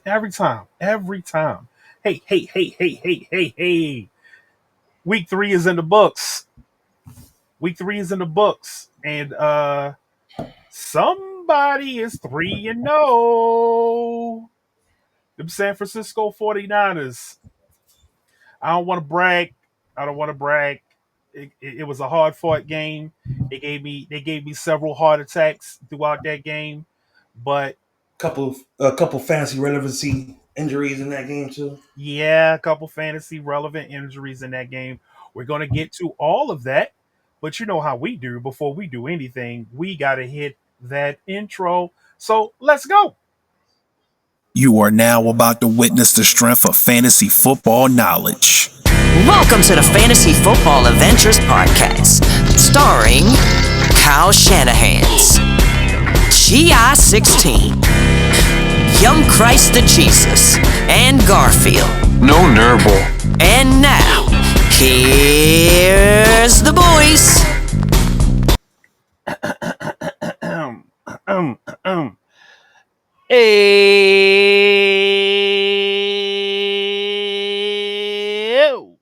Every time. Every time. Hey. Week 3 is in the books. Week 3 is in the books. And somebody is 3-0. Them San Francisco 49ers. I don't want to brag. I don't want to brag. It was a hard fought game. They gave me several heart attacks throughout that game. But A couple fantasy relevancy injuries in that game too. yeah, a couple fantasy relevant injuries in that game. We're going to get to all of that. But you know how we do. Before we do anything, we got to hit that intro. So let's go. You are now about to witness the strength of fantasy football knowledge. Welcome to the Fantasy Football Adventures Podcast, starring Kyle Shanahan's GI-16, Young Christ the Jesus, and Garfield. No Nurble. And now, here's the boys. um, um. Ew.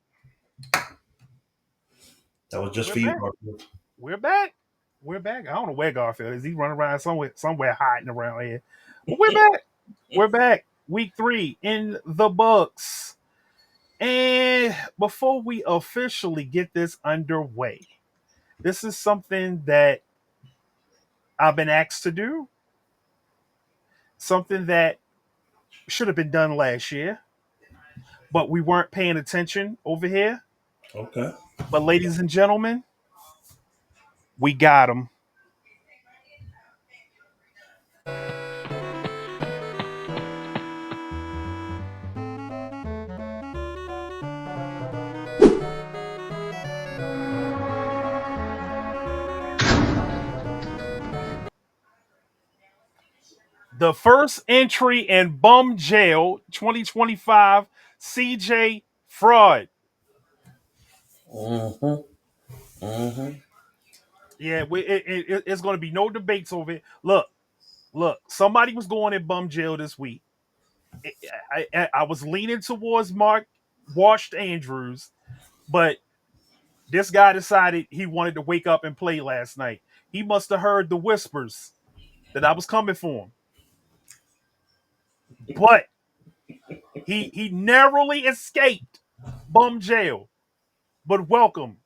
That was just We're for you, back. Garfield. We're back. We're back. I don't know where Garfield is. He running around somewhere hiding around here. But we're back. We're back. Week 3 in the books. And before we officially get this underway, this is something that I've been asked to do. Something that should have been done last year, but we weren't paying attention over here. Okay. But ladies and gentlemen, we got them. The first entry in Bum Jail 2025 CJ Fraud. Mm-hmm. Mm-hmm. Yeah, it's going to be no debates over it. Look, somebody was going in Bum Jail this week. I was leaning towards Mark Washed Andrews, but this guy decided he wanted to wake up and play last night. He must have heard the whispers that I was coming for him. But he narrowly escaped Bum Jail. But welcome,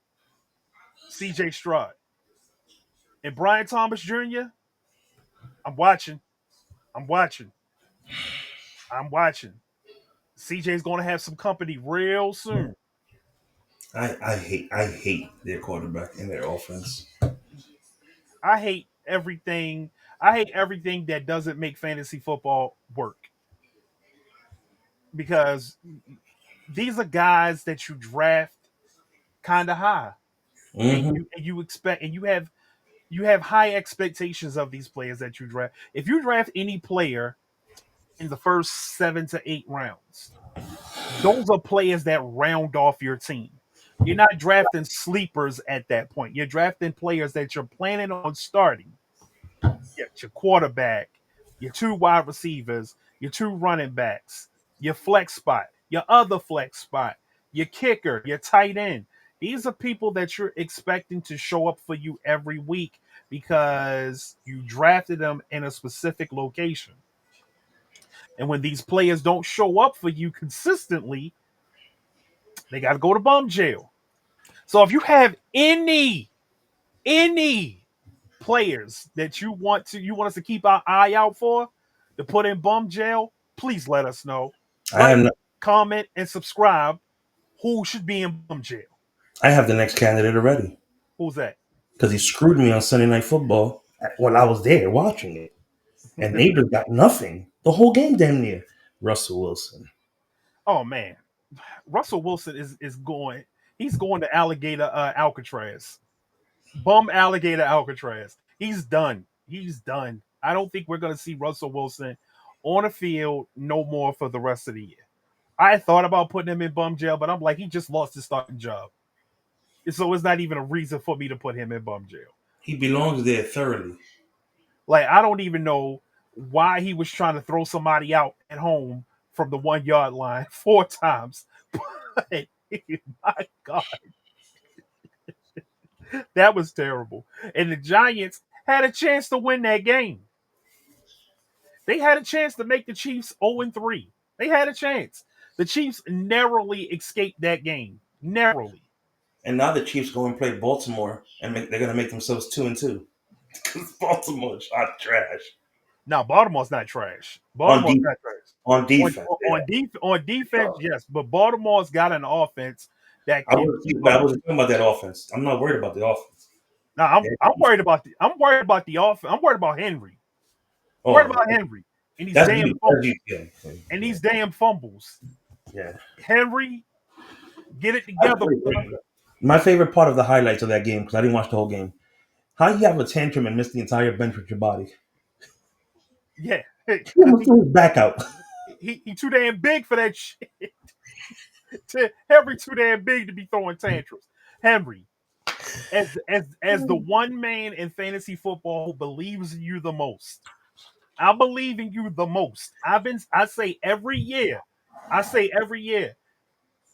CJ Stroud. And Brian Thomas Jr., I'm watching. I'm watching. I'm watching. CJ's going to have some company real soon. I hate their quarterback and their offense. I hate everything. I hate everything that doesn't make fantasy football work because these are guys that you draft kind of high, and Mm-hmm. you expect, and you have high expectations of these players that you draft. If you draft any player in the first 7 to 8 rounds, those are players that round off your team. You're not drafting sleepers at that point. You're drafting players that you're planning on starting. Your quarterback, your 2 wide receivers, your 2 running backs, your flex spot, your other flex spot, your kicker, your tight end. These are people that you're expecting to show up for you every week because you drafted them in a specific location. And when these players don't show up for you consistently, they got to go to bum jail. So if you have any players that you want us to keep our eye out for to put in bum jail, please let us know. I have Like, no, comment, and subscribe. Who should be in bum jail? I have the next candidate already Who's that? because he screwed me on Sunday Night Football when I was there watching it, and Neighbors got nothing the whole game damn near. Russell Wilson. Oh man, Russell Wilson is going. He's going to alligator Alcatraz. Bum alligator Alcatraz. He's done. He's done. I don't think we're going to see Russell Wilson on the field no more for the rest of the year. I thought about putting him in bum jail, but I'm like, he just lost his starting job. So it's not even a reason for me to put him in bum jail. He belongs there thoroughly. Like, I don't even know. why he was trying to throw somebody out at home from the 1 yard line 4 times. But my God, that was terrible. And the Giants had a chance to win that game. They had a chance to make the Chiefs 0-3. They had a chance. The Chiefs narrowly escaped that game. Narrowly. And now the Chiefs go and play Baltimore, and they're going to make themselves 2-2 because Baltimore's hot trash Now, Baltimore's not trash. on Baltimore's defense. not trash. On defense, On defense, yes, but Baltimore's got an offense that I can was, keep but I up. wasn't talking about that offense. I'm not worried about the offense. Now, I'm worried about the offense. I'm worried about Henry. I'm worried Oh, about Henry and these that's damn you. fumbles. Yeah. These damn fumbles. Yeah. Henry, get it together. My favorite part of the highlights of that game, because I didn't watch the whole game, how you have a tantrum and miss the entire bench with your body. Yeah, He almost threw his back out. he too damn big for that shit. Henry too damn big to be throwing tantrums. Henry, as the one man in fantasy football who believes in you the most. I believe in you the most. I say every year,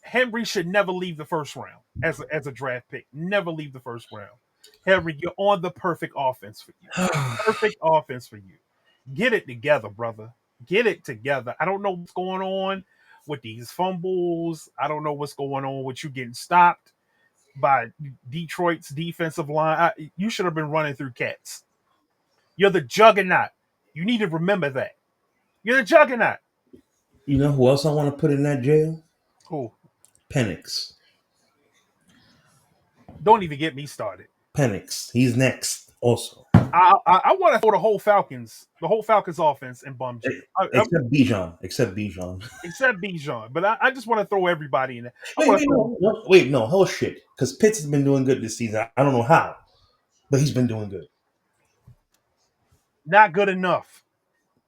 Henry should never leave the first round as a draft pick. Never leave the first round. Henry, you're on the perfect offense for you. Perfect offense for you. Get it together, brother. Get it together. I don't know what's going on with these fumbles. I don't know what's going on with you getting stopped by Detroit's defensive line. You should have been running through cats. You're the juggernaut. You need to remember that. You're the juggernaut. You know who else I want to put in that jail? Who? Penix. Don't even get me started. Penix. He's next also. I want to throw the whole Falcons offense and bum G. Except Bijan. Except Bijan. But I just want to throw everybody in there. Wait, no, whole shit. Because Pitts has been doing good this season. I don't know how, but he's been doing good. Not good enough.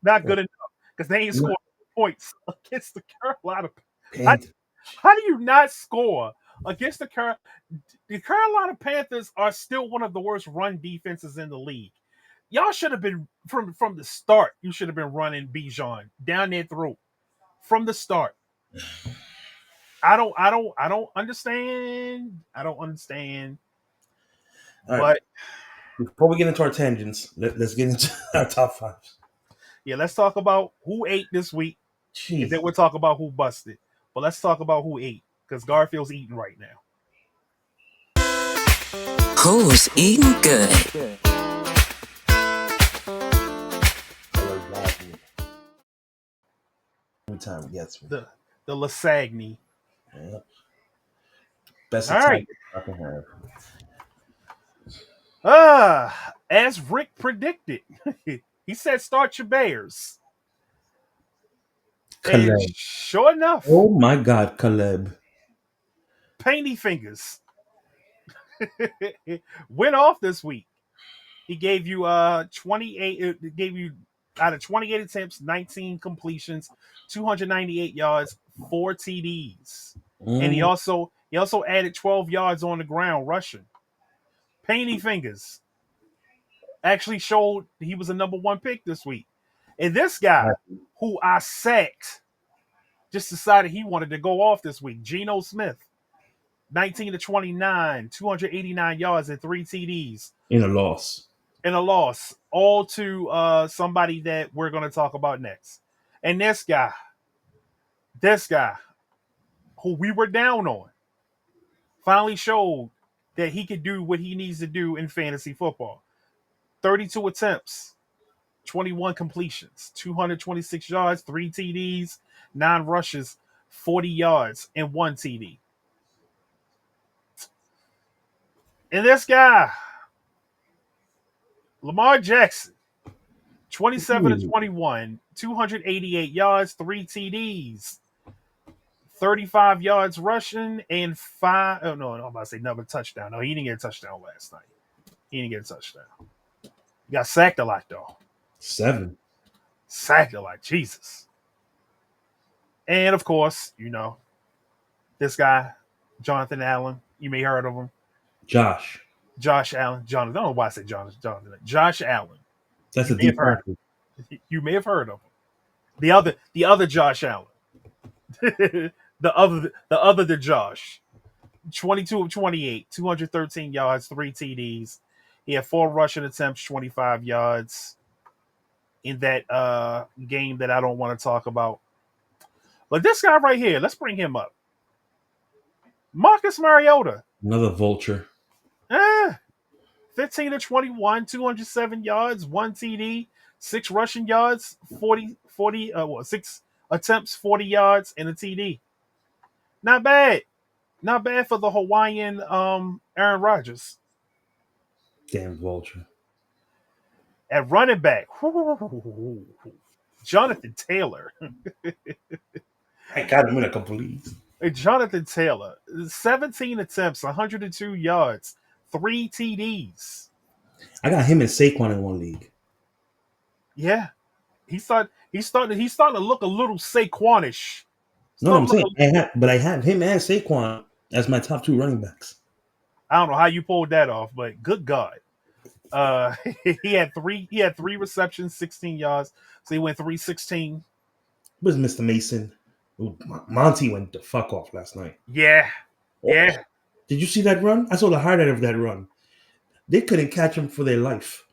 Not good enough. Because they ain't scored points against the Carolina. How do you not score against the Carolina Panthers are still one of the worst run defenses in the league. Y'all should have been from the start. You should have been running Bijan down their throat from the start. I don't understand. I don't understand. All right. But before we get into our tangents, let's get into our top fives. Yeah, let's talk about who ate this week. Jeez. And then we'll talk about who busted. But let's talk about who ate, because Garfield's eating right now. Who's eating good? Every time it gets me. The Lasagna. Yeah. Best all right. I can have. As Rick predicted, he said start your Bears. Caleb. And sure enough. Oh my God, Caleb. Painty fingers. Went off this week. He gave you 28. It gave you out of 28 attempts, 19 completions, 298 yards, 4 TDs, and he also added 12 yards on the ground rushing. Painty fingers actually showed he was a number 1 pick this week, and this guy who I sacked just decided he wanted to go off this week. Geno Smith. 19-29, 289 yards and 3 TDs. In a loss. All to somebody that we're going to talk about next. And this guy, who we were down on, finally showed that he could do what he needs to do in fantasy football. 32 attempts, 21 completions, 226 yards, 3 TDs, 9 rushes, 40 yards, and 1 TD. And this guy, Lamar Jackson, 27-21, 288 yards, 3 TDs, 35 yards rushing, and 5. Oh, no, I'm about to say another touchdown. No, he didn't get a touchdown last night. He didn't get a touchdown. He got sacked a lot, though. 7. Sacked a lot. Jesus. And, of course, this guy, Jonathan Allen. You may have heard of him. Josh Allen. Jonathan. I don't know why I said Jonathan. Josh Allen. That's a deep tackle. You may have heard of him. The other Josh Allen. the other than Josh. 22 of 28, 213 yards, 3 TDs. He had 4 rushing attempts, 25 yards in that game that I don't want to talk about. But this guy right here, let's bring him up. Marcus Mariota. Another vulture. 15 to 21, 207 yards, 1 TD, 6 rushing yards, 6 attempts, 40 yards, and a TD. Not bad. Not bad for the Hawaiian Aaron Rodgers. Damn vulture. At running back, Jonathan Taylor. I got him in a couple leagues. Jonathan Taylor, 17 attempts, 102 yards, 3 TDs. I got him and Saquon in one league. Yeah, he's starting to look a little Saquonish. No, I'm saying I have him and Saquon as my top 2 running backs. I don't know how you pulled that off, but good God. He had three receptions, 16 yards. So he went 316. Where's Mr. Mason? Ooh, Monty went the fuck off last night. Yeah. Yeah. Did you see that run? I saw the highlight of that run. They couldn't catch him for their life.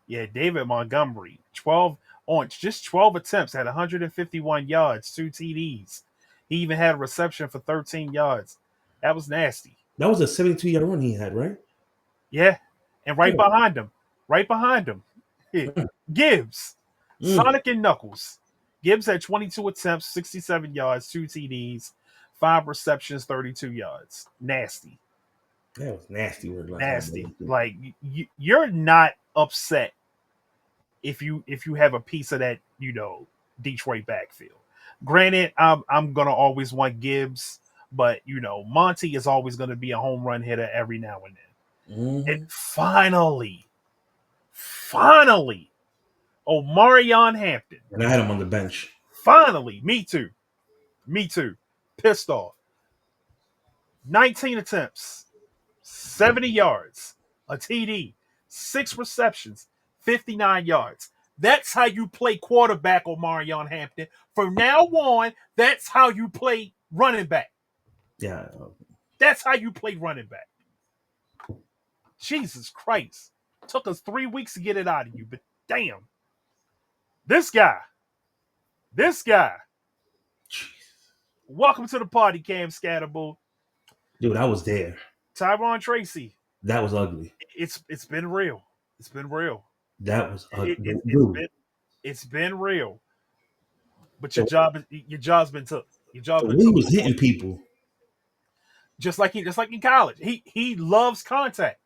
Yeah, David Montgomery, 12 attempts, had 151 yards, 2 TDs. He even had a reception for 13 yards. That was nasty. That was a 72-yard run he had, right? Yeah. And right behind him, Gibbs, Sonic and Knuckles. Gibbs had 22 attempts, 67 yards, 2 TDs, 5 receptions, 32 yards. Nasty. That was nasty word. Nasty. Like you're not upset if you have a piece of that, Detroit backfield. Granted, I'm gonna always want Gibbs, but Monty is always gonna be a home run hitter every now and then. Mm-hmm. And finally, Omarion Hampton. And I had him on the bench. Finally, me too. Pissed off. 19 attempts, 70 yards, a TD, 6 receptions, 59 yards. That's how you play quarterback, Omarion Hampton. From now on, that's how you play running back. Yeah. That's how you play running back. Jesus Christ. Took us 3 weeks to get it out of you, but damn. This guy. Jeez. Welcome to the party, Cam Scatterbull. Dude, I was there. Tyron Tracy. That was ugly. It's been real. It's been real. That was ugly. It's been real. But your job's been took. Your job. He was hitting people. Just like in college. He loves contact.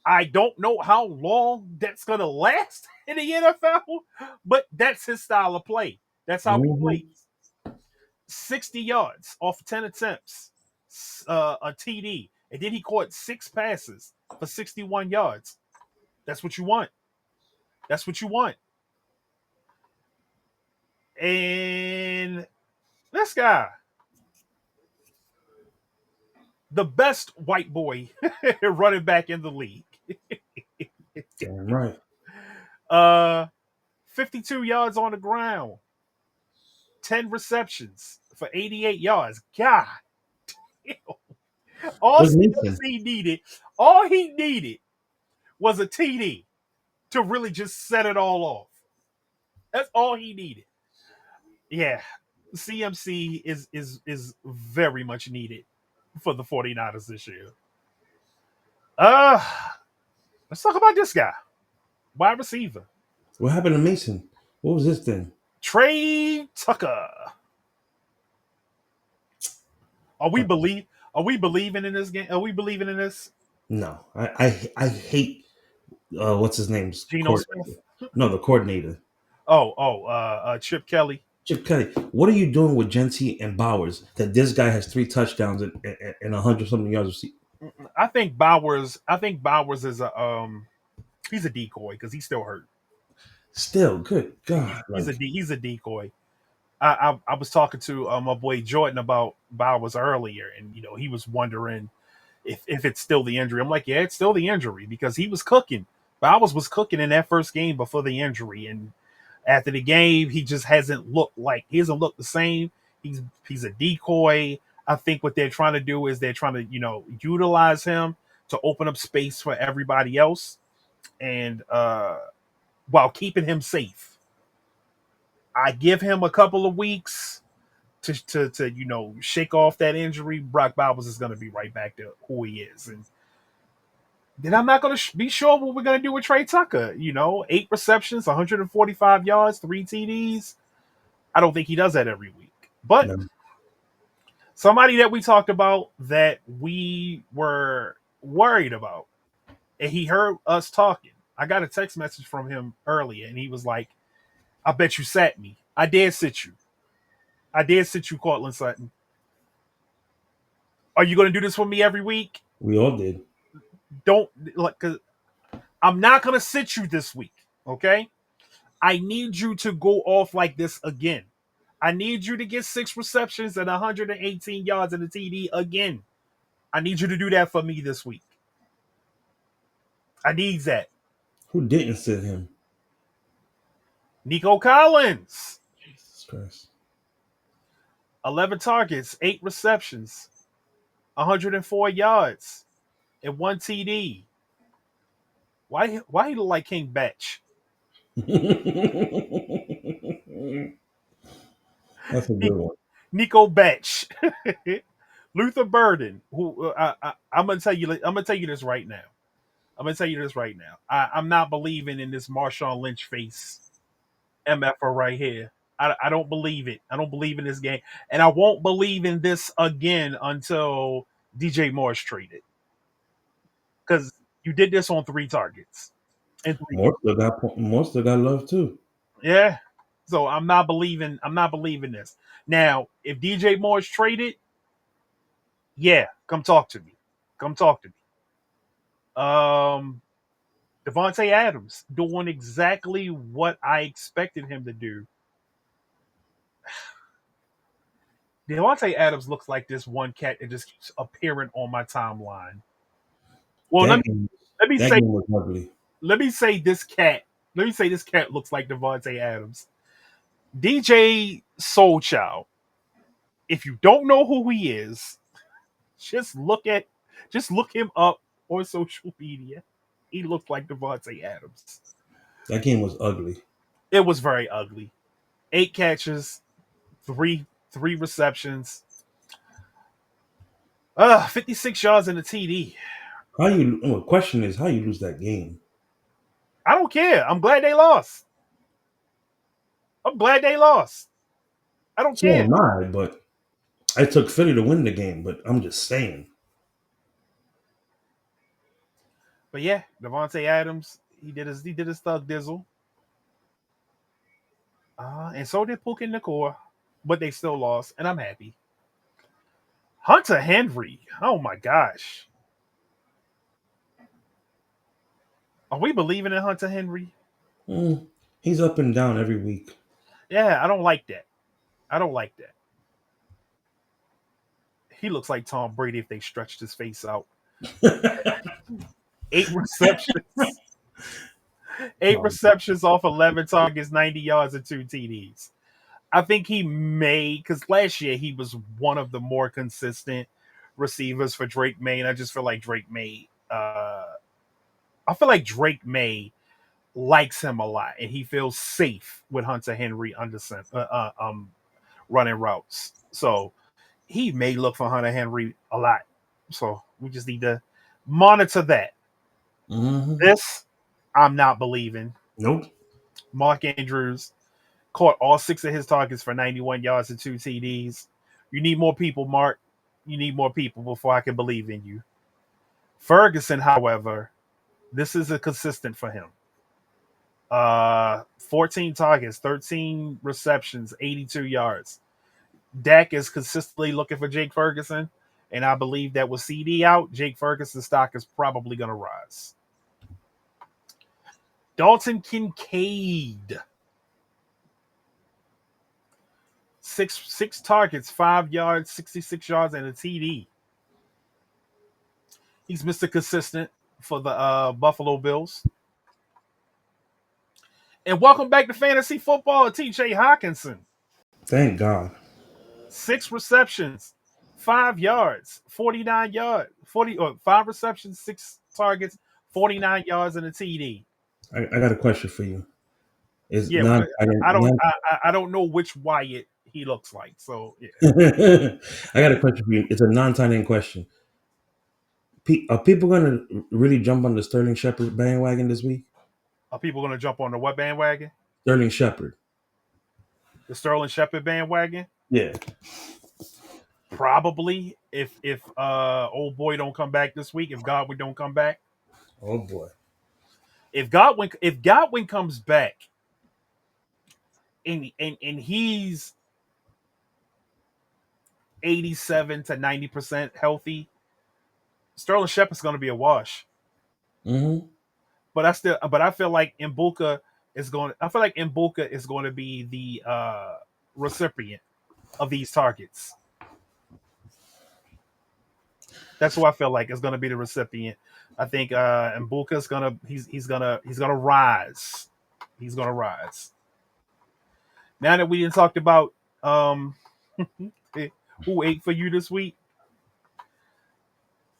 I don't know how long that's gonna last in the NFL, but that's his style of play. That's how he plays. 60 yards off 10 attempts, a TD, and then he caught 6 passes for 61 yards. That's what you want. And this guy, the best white boy running back in the league. Damn right. 52 yards on the ground, 10 receptions for 88 yards. God damn. All he needed was a TD to really just set it all off. That's all he needed. Yeah, CMC is very much needed for the 49ers this year. Let's talk about this guy. Wide receiver. What happened to Mason? What was this thing? Trey Tucker. Are we believing in this game? Are we believing in this? No. I hate what's his name? Geno Smith? No, the coordinator. Chip Kelly. Chip Kelly. What are you doing with Gentry and Bowers that this guy has 3 touchdowns and 100-something yards? I think Bowers is he's a decoy because he's still hurt. Still, good God. He's a decoy. I was talking to my boy Jordan about Bowers earlier, and he was wondering if it's still the injury. I'm like, yeah, it's still the injury because he was cooking Bowers was cooking in that first game before the injury, and after the game, he just hasn't looked the same. He's a decoy. I think what they're trying to do is they're trying to utilize him to open up space for everybody else, and while keeping him safe. I give him a couple of weeks to shake off that injury. Brock Bowers is going to be right back to who he is, and then I'm not going to be sure what we're going to do with Trey Tucker. 8 receptions, 145 yards, 3 TDs. I don't think he does that every week. But No. somebody that we talked about that we were worried about, and he heard us talking. I got a text message from him earlier, and he was like, I bet you sat me. I did sit you. I did sit you, Cortland Sutton. Are you going to do this for me every week? We all did. Don't, because I'm not going to sit you this week, okay? I need you to go off like this again. I need you to get 6 receptions and 118 yards in the TD again. I need you to do that for me this week. I need that. Who didn't sit him? Nico Collins. Jesus Christ. 11 targets, 8 receptions, 104 yards, and 1 TD. Why he look like King Batch? That's a good one. Nico Batch. Luther Burden, who I'm gonna tell you this right now. I'm not believing in this Marshawn Lynch face MFer right here. I don't believe it. I don't believe in this game. And I won't believe in this again until DJ Moore's traded. Because you did this on 3 targets. And 3 More still got love too. Yeah. So I'm not believing this. Now, if DJ Moore's traded, yeah, come talk to me. Devontae Adams doing exactly what I expected him to do. Devontae Adams looks like this one cat that just keeps appearing on my timeline. Well, let me say game was ugly. let me say this cat looks like Devontae Adams. DJ Soulchild. If you don't know who he is, just look him up on social media. He looks like Devontae Adams. That game was ugly. It was very ugly. 8 catches, 3 receptions. 56 yards in the TD. Question is how you lose that game. I don't care. I'm glad they lost. I don't So care. am I, but I took Philly to win the game, but I'm just saying. But yeah, Devontae Adams, he did his thug dizzle. And so did Puka Nakua, but they still lost, and I'm happy. Hunter Henry, oh my gosh. Are we believing in Hunter Henry? He's up and down every week. Yeah, I don't like that. He looks like Tom Brady if they stretched his face out. 8 receptions. 8 receptions off 11 targets, 90 yards, and 2 TDs. I think he may, because last year he was one of the more consistent receivers for Drake May, and I just feel like Drake May likes him a lot, and he feels safe with Hunter Henry running routes. So he may look for Hunter Henry a lot. So we just need to monitor that. Mm-hmm. This, I'm not believing. Nope. Mark Andrews caught all 6 of his targets for 91 yards and 2 TDs. You need more people, Mark. You need more people before I can believe in you. Ferguson, however, this is a consistent for him. 14 targets, 13 receptions, 82 yards. Dak is consistently looking for Jake Ferguson, and I believe that with CD out, Jake Ferguson's stock is probably going to rise. Dalton Kincaid. 6 targets, 5 yards, 66 yards, and a TD. He's Mr. Consistent for the Buffalo Bills. And welcome back to fantasy football, TJ Hawkinson. Thank God. 6 receptions, 5 yards, 49 yards, 40 or 5 receptions, 6 targets, 49 yards, and a TD. I got a question for you. Is Yeah, non I I don't non I don't know which Wyatt he looks like. So yeah, I got a question for you. It's a non-tight end question. Are people gonna really jump on the Sterling Shepard bandwagon this week? are people going to jump on the what bandwagon? Sterling Shepard. The Sterling Shepard bandwagon? Yeah. Probably. If old boy don't come back this week, if Godwin don't come back, Oh boy. if Godwin comes back and he's 87 to 90% healthy, Sterling Shepard's going to be a wash. Mm-hmm. But I feel like Mbuka is going. I feel like Mbuka is going to be the recipient of these targets. That's who I feel like is going to be the recipient. I think Mbuka's gonna he's gonna rise. He's gonna rise. Now that we didn't talked about who ate for you this week,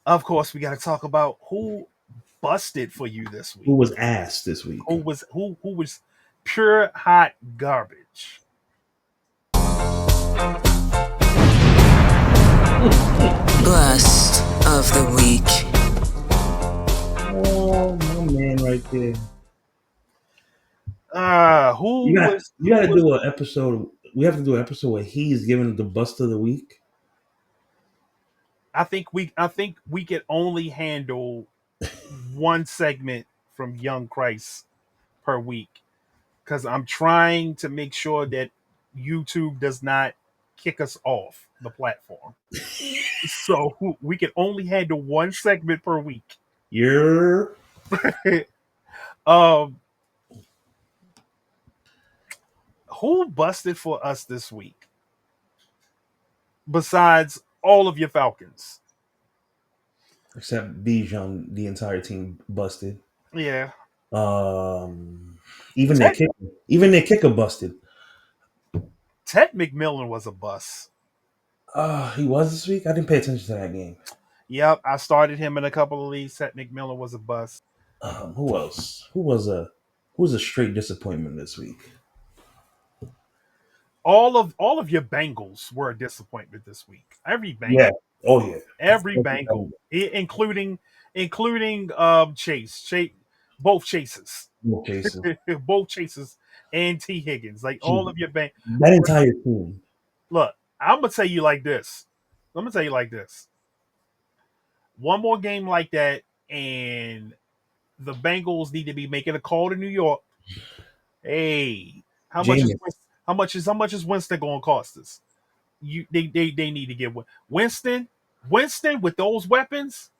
of course we got to talk about who busted for you this Who week. was asked this week? Who was pure hot garbage. Bust of the week. Oh, my man, right there. Who was You got to do an episode. We have to do an episode where he's giving the bust of the week. I think we could only handle one segment from Young Christ per week because I'm trying to make sure that YouTube does not kick us off the platform. So we can only handle one segment per week. You're um, who busted for us this week? Besides all of your Falcons. except Bijan, the entire team busted. Yeah. Even Ted, their kicker busted. Ted McMillan was a bust. He was this week. I didn't pay attention to that game. Yep, I started him in a couple of leagues. Ted McMillan was a bust. Who else? Who was a straight disappointment this week? All of your Bengals were a disappointment this week. Every Yeah. Bengal, Oh yeah. every Bengal, including Chase, both Chases, No Jason. both Chases, and T Higgins. Like all of your bang. That entire team. Look, I'm gonna tell you like this. I'm gonna tell you like this. One more game like that, and the Bengals need to be making a call to New York. Hey, Jameis. how much is Winston going to cost us? They need to get Winston with those weapons.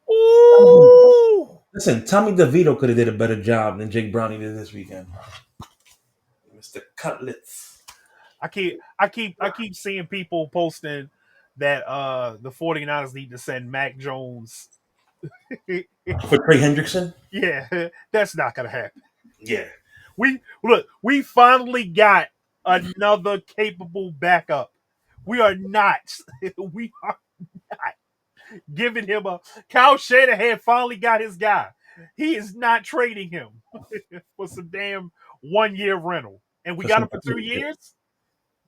Ooh, Listen, Tommy DeVito could have did a better job than Jake Browning did this weekend. Mr. Cutlets. I keep seeing people posting that the 49ers need to send Mac Jones. For Trey Hendrickson? Yeah, that's not gonna happen. Yeah. We finally got another capable backup. We are not giving him a Kyle Shanahan finally got his guy. He is not trading him for some damn 1 year rental. And we got him for 2 years?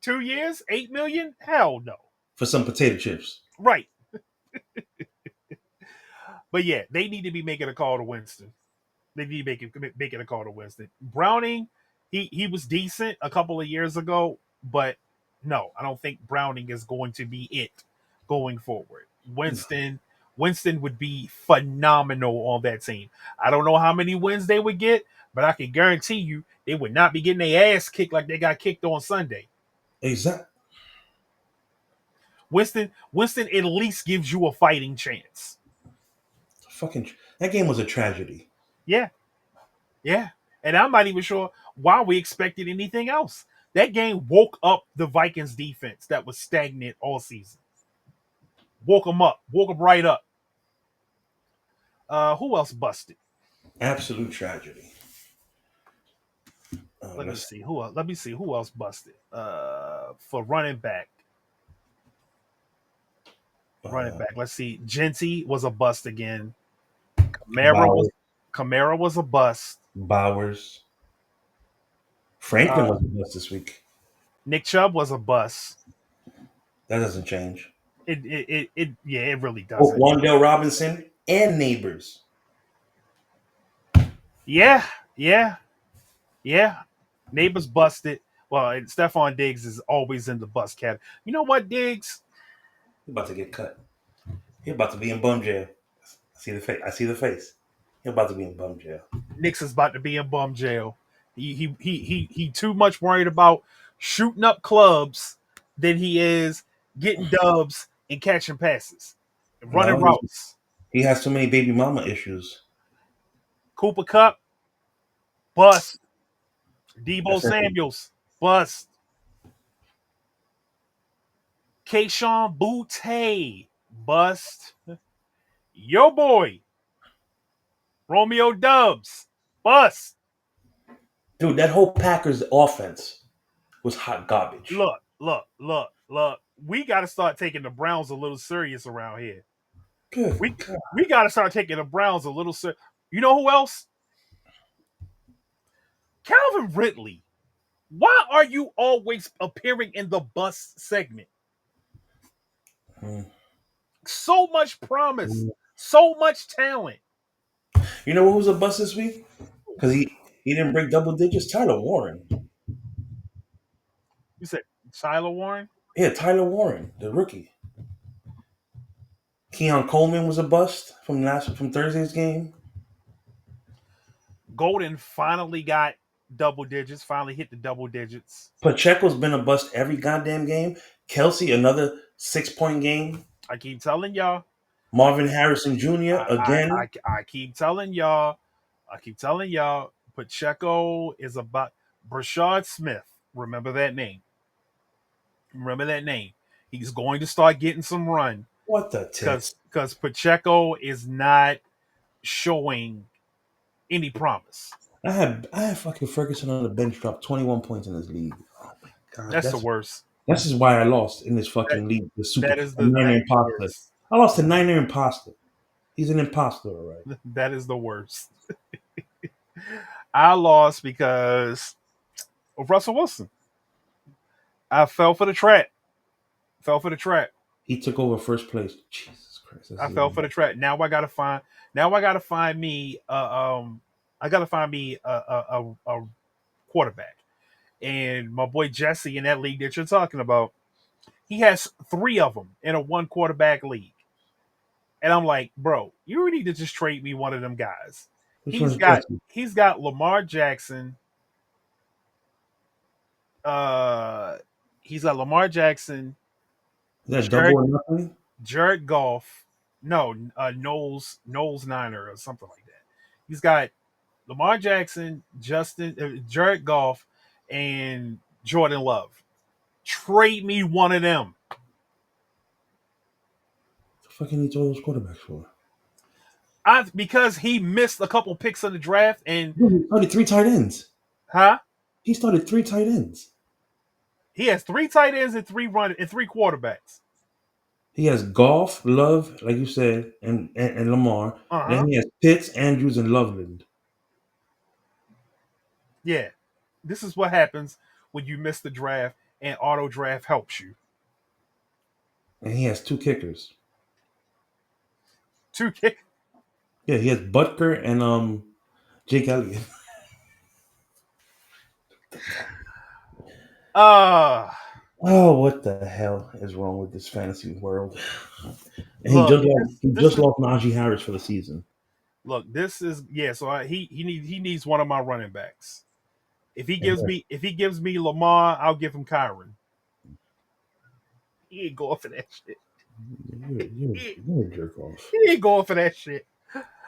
2 years? 8 million? Hell no. For some potato chips. Right. But yeah, they need to be making a call to Winston. They need to be making a call to Winston. Browning, he was decent a couple of years ago, but no, I don't think Browning is going to be it going forward. Winston would be phenomenal on that team. I don't know how many wins they would get, but I can guarantee you they would not be getting their ass kicked like they got kicked on Sunday. Exactly. Winston at least gives you a fighting chance. That game was a tragedy. Yeah. Yeah. And I'm not even sure why we expected anything else. That game woke up the Vikings defense that was stagnant all season. Woke them right up. Who else busted? Absolute tragedy. Let me Let's see who else. Let me see who else busted. For running back. Running uh, back. Let's see. Genty was a bust again. Camara was Bowers. Camara was a bust. Bowers. Franklin Uh, was the best this week. Nick Chubb was a bust. That doesn't change. Yeah, it really Oh, doesn't. Wandale Robinson and Neighbors. Yeah, yeah, yeah. Neighbors busted. Well, and Stephon Diggs is always in the bust cat. You know what, Diggs? He's about to get cut. He's about to be in bum jail. I see the face. I see the face. He's about to be in bum jail. Nick's is about to be in bum jail. He too much worried about shooting up clubs than he is getting dubs and catching passes, and running No, routes. he has too many baby mama issues. Cooper Cup, bust. Debo That's it. Samuels, bust. Keyshawn Butte, bust. Yo boy, Romeo Dubs, bust. Dude, that whole Packers offense was hot garbage. Look. We got to start taking the Browns a little serious around here. Good We God. we got to start taking the Browns a little serious. You know who else? Calvin Ridley. Why are you always appearing in the bust segment? Mm. So much promise, so much talent. You know who was a bust this week? Because he didn't break double digits? Tyler Warren. You said Tyler Warren? Yeah, Tyler Warren, the rookie. Keon Coleman was a bust from Thursday's game. Golden finally got double digits, finally hit the double digits. Pacheco's been a bust every goddamn game. Kelsey, another 6-point game. I keep telling y'all. Marvin Harrison Jr. again. I keep telling y'all. I keep telling y'all. Pacheco is about Brashard Smith. Remember that name. Remember that name. He's going to start getting some run What the tits? because Pacheco is not showing any promise. I had fucking Ferguson on the bench drop 21 points in this league. Oh my god. That's the worst. This is why I lost in this That, fucking league. The super that is a Niner the imposter. worst. I lost to Niner imposter. He's an imposter, all right. That is the worst. I lost because of Russell Wilson. I fell for the trap. He took over first place. Jesus Christ. I fell for the trap. Now I gotta find. Now I gotta find me. I gotta find me a quarterback. And my boy Jesse in that league that you're talking about, he has 3 of them in a 1 quarterback league. And I'm like, bro, you need to just trade me one of them guys. Which He's one's got Jesse? he's got Lamar Jackson. Uh, he's got Lamar Jackson, Is that Jared double or nothing? Jared Goff. No, Knowles Niner or something like that. He's got Lamar Jackson, Jared Goff, and Jordan Love. Trade me one of them. The fuck he needs all those quarterbacks for? Because he missed a couple picks in the draft and Dude, he started 3 tight ends. huh? He started 3 tight ends. He has 3 tight ends and 3 quarterbacks. He has Goff, Love, like you said, and Lamar. Uh-huh. Then he has Pitts, Andrews, and Loveland. Yeah. This is what happens when you miss the draft and auto draft helps you. And he has 2 kickers. 2 kick. Yeah, he has Butker and Jake Elliott. Uh Oh, what the hell is wrong with this fantasy world? And he look, just lost Najee Harris for the season. look, this is so he needs one of my running backs. If he gives me Lamar, I'll give him Kyron. He ain't going for that shit. You're a jerk off. He ain't going for that shit.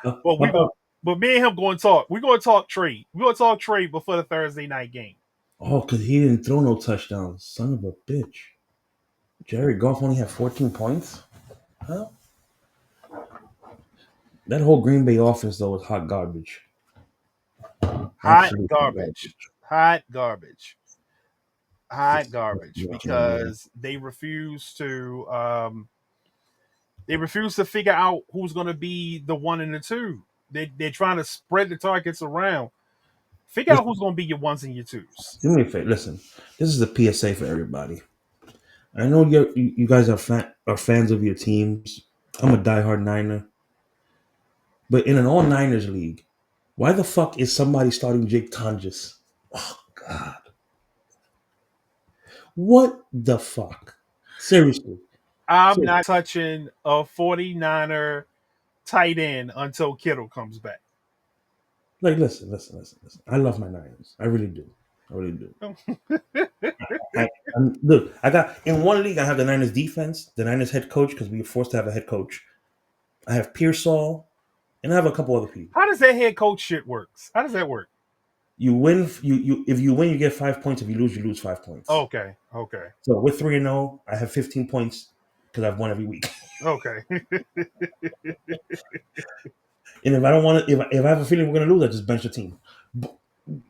But me and him going to talk. We're going to talk trade. We're going to talk trade before the Thursday night game. Oh, because he didn't throw no touchdowns. Son of a bitch. Jared Goff only had 14 points? Huh? That whole Green Bay offense, though, was hot garbage. Hot garbage. Hot garbage. Hot Just garbage watching that game. because they refuse to figure out who's going to be the one and the two. They're trying to spread the targets around. Figure out Listen, who's going to be your ones and your twos. do me a favor. Listen, this is a PSA for everybody. I know you guys are fans of your teams. I'm a diehard Niner, but in an all Niners league, why the fuck is somebody starting Jake Tonjes? Oh God, what the fuck? Seriously, I'm seriously. not touching a 49er tight end until Kittle comes back. Like, listen. I love my Niners. I really do. I really do. Look, I got in one league. I have the Niners defense, the Niners head coach because we were forced to have a head coach. I have Pearsall, and I have a couple other people. How does that head coach shit works? How does that work? You win. You if you win, you get 5 points. If you lose 5 points. Okay, okay, So we're 3-0. I have 15 points because I've won every week. okay. And if I don't want to, if I have a feeling we're gonna lose, I just bench the team.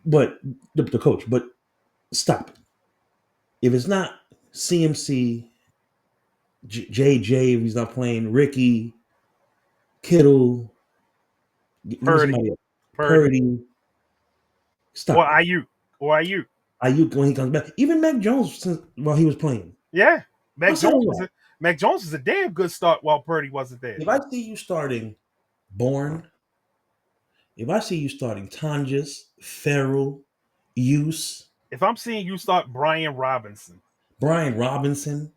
But the coach. But stop. If it's not CMC, JJ, if he's not playing, Ricky, Kittle, give me Purdy, somebody else. Purdy, Purdy. or Stop it. Ayuk, or Ayuk. Ayuk when he comes back. Even Mac Jones while he was playing. Yeah, Mac Outside Jones of was that, Mac Jones was a damn good start while Purdy wasn't there. if I see you starting Bourne, if I see you starting Tonjes, Farrell, Use, If I'm seeing you start Brian Robinson, Brian Robinson,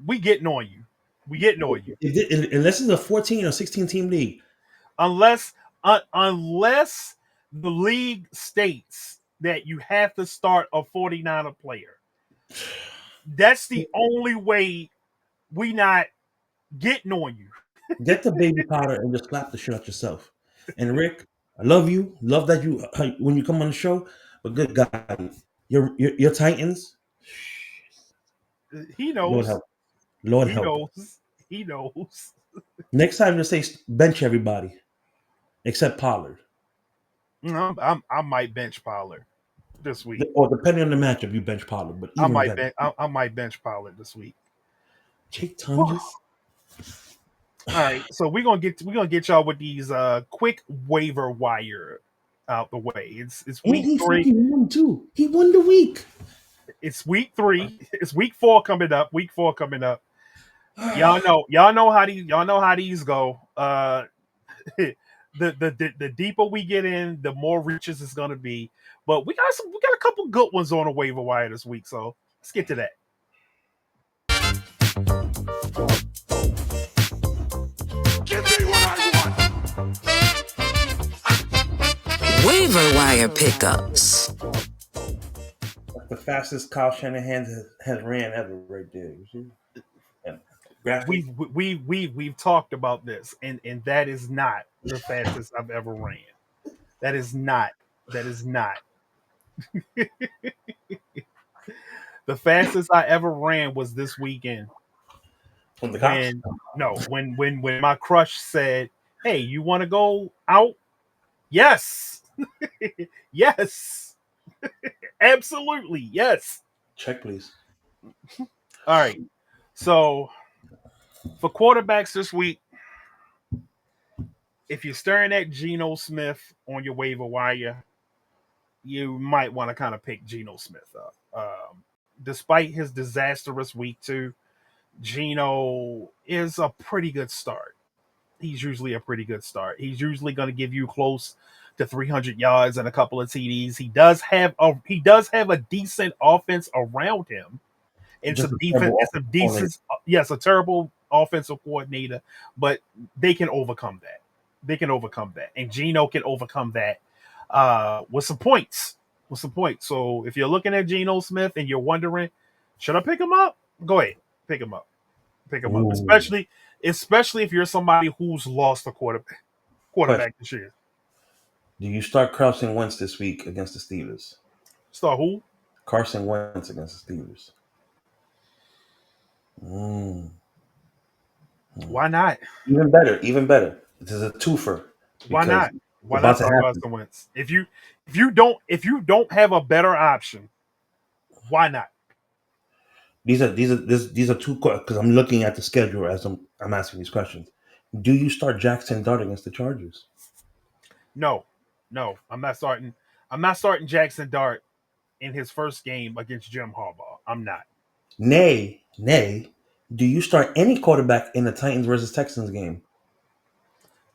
we getting on you. We getting on you. unless it's a 14 or 16 team league, Unless the league states that you have to start a 49er player. That's the only way we not getting on you. get the baby powder and just slap the shit out yourself. And Rick, I love you. Love that you when you come on the show. But good God, your Titans, He Lord knows. help, Lord He help. knows. He knows. Next time, just say bench everybody except Pollard. I might bench Pollard this week. Or depending on the matchup, you bench Pollard. But even better, I might bench Pollard this week. Jake Whew. Tonjes. All right, so we're gonna get y'all with these quick waiver wire out the way. It's And week he 3. fucking won too. He won the week. It's week 3. It's week 4 coming up. Week 4 coming up. Y'all know how these go. The deeper we get in, the more reaches it's gonna be. But we got a couple good ones on the waiver wire this week, so let's get to that. Give me what I want. Waiver wire pickups. That's the fastest Kyle Shanahan has ran ever, right there. You see? And graphic. We've talked about this, and that is not the fastest I've ever ran. That is not. The fastest I ever ran was this weekend. From the cops. When my crush said, "Hey, you want to go out?" Yes, yes, absolutely, yes. Check, please. All right. So for quarterbacks this week, if you're staring at Geno Smith on your waiver wire, you might want to kind of pick Geno Smith up. Despite his disastrous week 2, Geno is a pretty good start. He's usually a pretty good start. He's usually going to give you close to 300 yards and a couple of TDs. He does have a decent offense around him. And Just some a defense, terrible it's a decent, yes, a terrible offensive coordinator, but they can overcome that. And Geno can overcome that with some points. So if you're looking at Geno Smith and you're wondering, should I pick him up? Go ahead, pick him up. Ooh. Especially if you're somebody who's lost a quarterback this year. Do you start Carson Wentz this week against the Steelers? Start who? Carson Wentz against the Steelers. Why not? Even better. This is a twofer. Why not? Why It's not about to start happen. Carson Wentz? If you don't have a better option, why not? These are two because I'm looking at the schedule as I'm asking these questions. Do you start Jackson Dart against the Chargers? No, no, I'm not starting. I'm not starting Jackson Dart in his first game against Jim Harbaugh. I'm not. Nay. Do you start any quarterback in the Titans versus Texans game?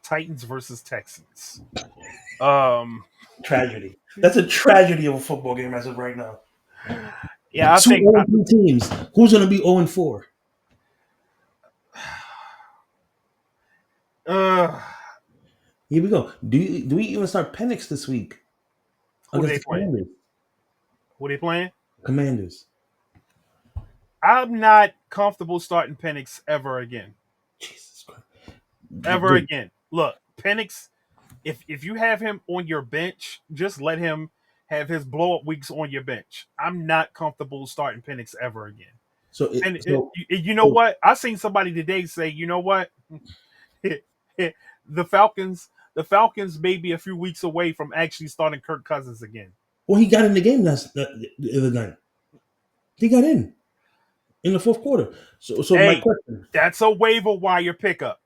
Titans versus Texans. Um, Tragedy. That's a tragedy of a football game as of right now. yeah, I Two think. 0-3 teams. Who's going to be 0-4? Uh, Here we go. Do we even start Penix this week who against they the playing? Commanders? Who they playing? Commanders. I'm not comfortable starting Penix ever again. Jesus Christ. Ever again. Look, Penix. If you have him on your bench, just let him have his blow up weeks on your bench. I'm not comfortable starting Penix ever again. So And it, so you know what? I seen somebody today say, you know what? the Falcons may be a few weeks away from actually starting Kirk Cousins again. well, he got in the game the other night. He got in the fourth quarter. So my Hey, question. that's a waiver wire pickup.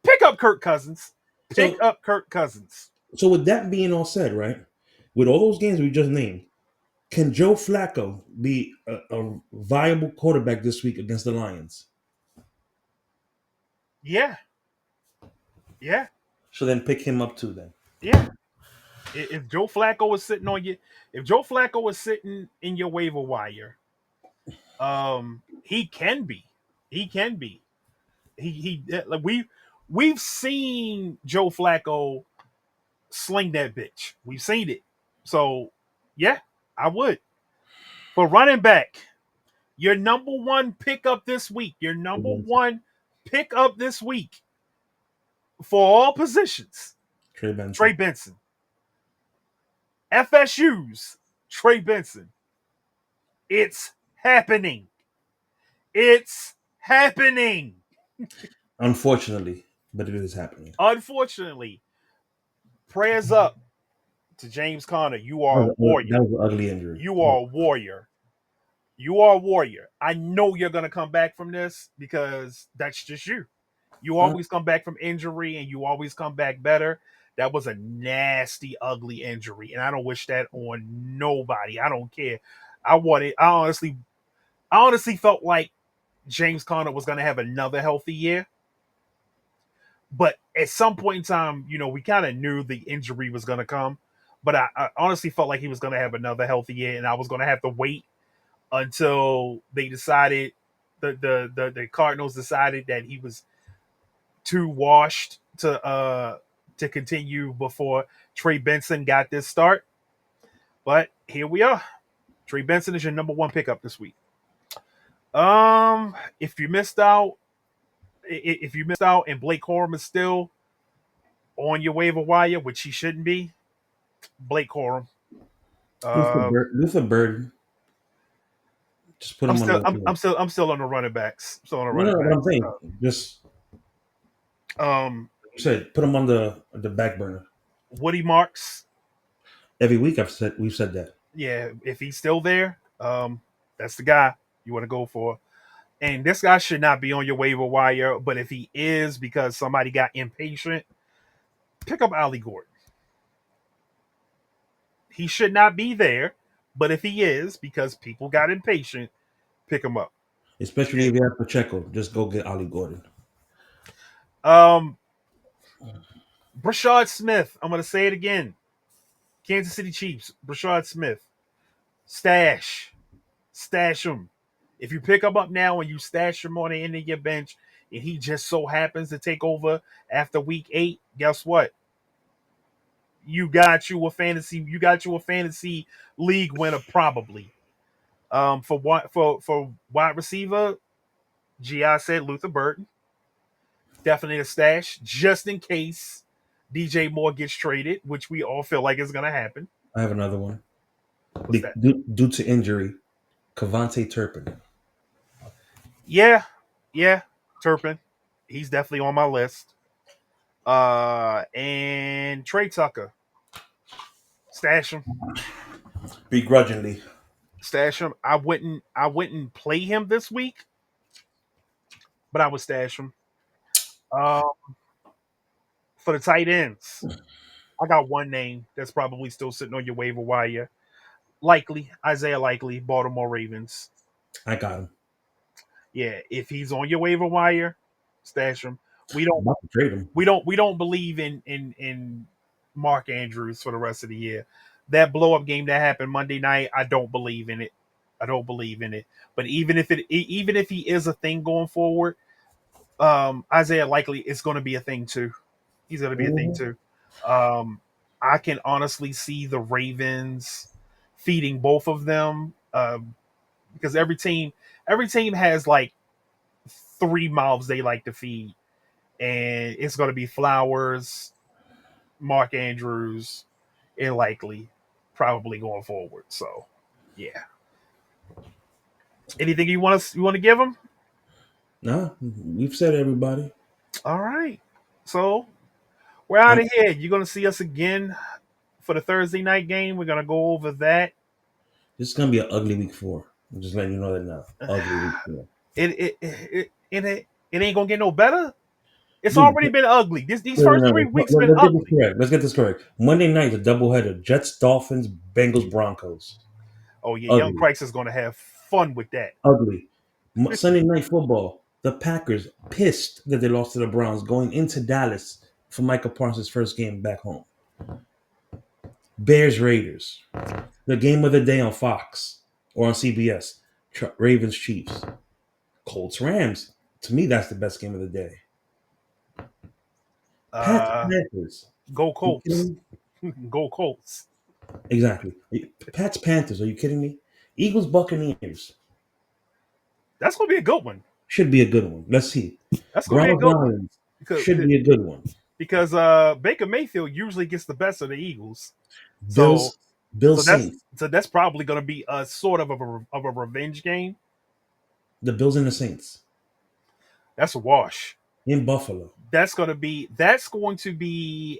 Pick up Kirk Cousins. Pick So up Kirk Cousins. so with that being all said, right? With all those games we just named, can Joe Flacco be a viable quarterback this week against the Lions? Yeah, yeah, So then pick him up too. Then yeah. If Joe Flacco is sitting on you, if Joe Flacco is sitting in your waiver wire, he can be. He can be. Like we've seen Joe Flacco sling that bitch. We've seen it. So yeah, I would. For running back, your number one pickup this week. Your number one pickup this week for all positions. Trey Benson. Trey Benson. FSU's Trey Benson. It's happening. It's happening. Unfortunately, but it is happening. Unfortunately, prayers up to James Conner. You are a That warrior. was an ugly injury. You are a warrior. You are a warrior. I know you're going to come back from this because that's just you. You always come back from injury and you always come back better. That was a nasty, ugly injury, and I don't wish that on nobody. I don't care. I honestly felt like James Conner was going to have another healthy year, but at some point in time, we kind of knew the injury was going to come. But I honestly felt like he was going to have another healthy year, and I was going to have to wait until they decided the Cardinals decided that he was too washed to continue before Trey Benson got this start. But here we are. Trey Benson is your number one pickup this week. If you missed out, and Blake Corum is still on your waiver wire, which he shouldn't be, Blake Corum. Luther Bird. Just put I'm him on still the. I'm still on the running backs. Still on the No, running what I'm backs. saying. Just said put him on the back burner. Woody Marks. Every week we've said that. Yeah, if he's still there, that's the guy you want to go for. And this guy should not be on your waiver wire, but if he is because somebody got impatient, pick up Ali Gordon. He should not be there, but if he is because people got impatient, pick him up. Especially if you have Pacheco, just go get Ali Gordon. Brashard Smith. I'm going to say it again. Kansas City Chiefs. Brashard Smith. Stash him. If you pick him up now and you stash him on the end of your bench, and he just so happens to take over after week 8, guess what? You got you a fantasy league winner probably. For wide receiver, GI said Luther Burton. Definitely a stash just in case DJ Moore gets traded, which we all feel like is going to happen. I have another one. What's that? Due to injury, Cavante Turpin. Yeah, Turpin. He's definitely on my list. And Trey Tucker, stash him. Begrudgingly. Stash him. I wouldn't play him this week, but I would stash him. Uh, for the tight ends, I got one name that's probably still sitting on your waiver wire. Isaiah Likely, Baltimore Ravens. I got him. Yeah, if he's on your waiver wire, stash him. We I'm don't about to trade him. we don't believe in Mark Andrews for the rest of the year. That blow up game that happened Monday night, I don't believe in it. I don't believe in it. But even if he is a thing going forward, Isaiah Likely is going to be a thing too. He's going to be a thing too. Um, I can honestly see the Ravens feeding both of them because every team has like three mouths they like to feed, and it's going to be Flowers, Mark Andrews, and Likely probably going forward. So, yeah. Anything you want to give them? Nah, we've said everybody. All right. So we're out of here. You're going to see us again for the Thursday night game. We're going to go over that. This is gonna be an ugly week 4. I'm just letting you know that now. Ugly week 4. It ain't gonna get no better. It's Dude, already been ugly. These no, first no, 3 weeks let's been get this ugly. correct. Let's get this correct. Monday night, the doubleheader: Jets, Dolphins, Bengals, Broncos. Oh yeah, Young Ugly, Price is gonna have fun with that. ugly. Sunday night football: the Packers pissed that they lost to the Browns going into Dallas for Micah Parsons' first game back home. Bears, Raiders. The game of the day on Fox or on CBS. Ravens, Chiefs. Colts, Rams. To me, that's the best game of the day. Pats, Panthers. Go You kidding Colts. me? Go Colts. Exactly. Pats, Panthers. Are you kidding me? Eagles, Buccaneers. That's gonna be a good one. Should be a good one. Let's see. That's gonna be a Browns, good one Lions. because Should be a good one. because Baker Mayfield usually gets the best of the Eagles. So Bills, Saints. that's probably gonna be a sort of a revenge game. The Bills and the Saints That's a wash. in Buffalo. That's going to be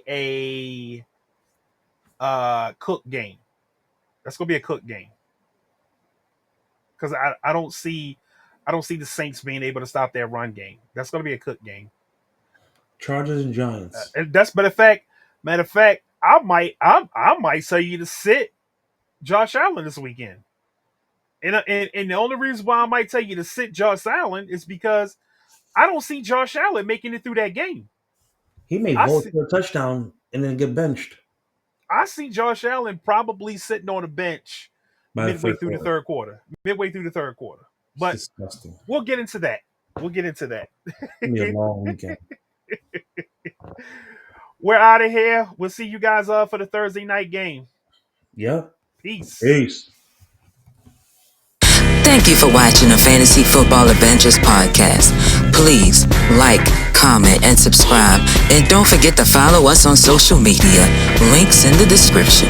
a cook game. That's going to be a cook game because I don't see the Saints being able to stop their run game. That's going to be a cook game. Chargers and Giants. And that's matter of fact, I might tell you to sit Josh Allen this weekend. And the only reason why I might tell you to sit Josh Allen is because I don't see Josh Allen making it through that game. He may vault for a touchdown and then get benched I see Josh Allen probably sitting on the bench by the third quarter. Midway through the third quarter. But It's disgusting. we'll get into that. It's gonna be a long weekend. We're out of here. We'll see you guys for the Thursday night game. Yeah. Peace. Peace. Thank you for watching the Fantasy Football Adventures podcast. Please like, comment, and subscribe. And don't forget to follow us on social media. Links in the description.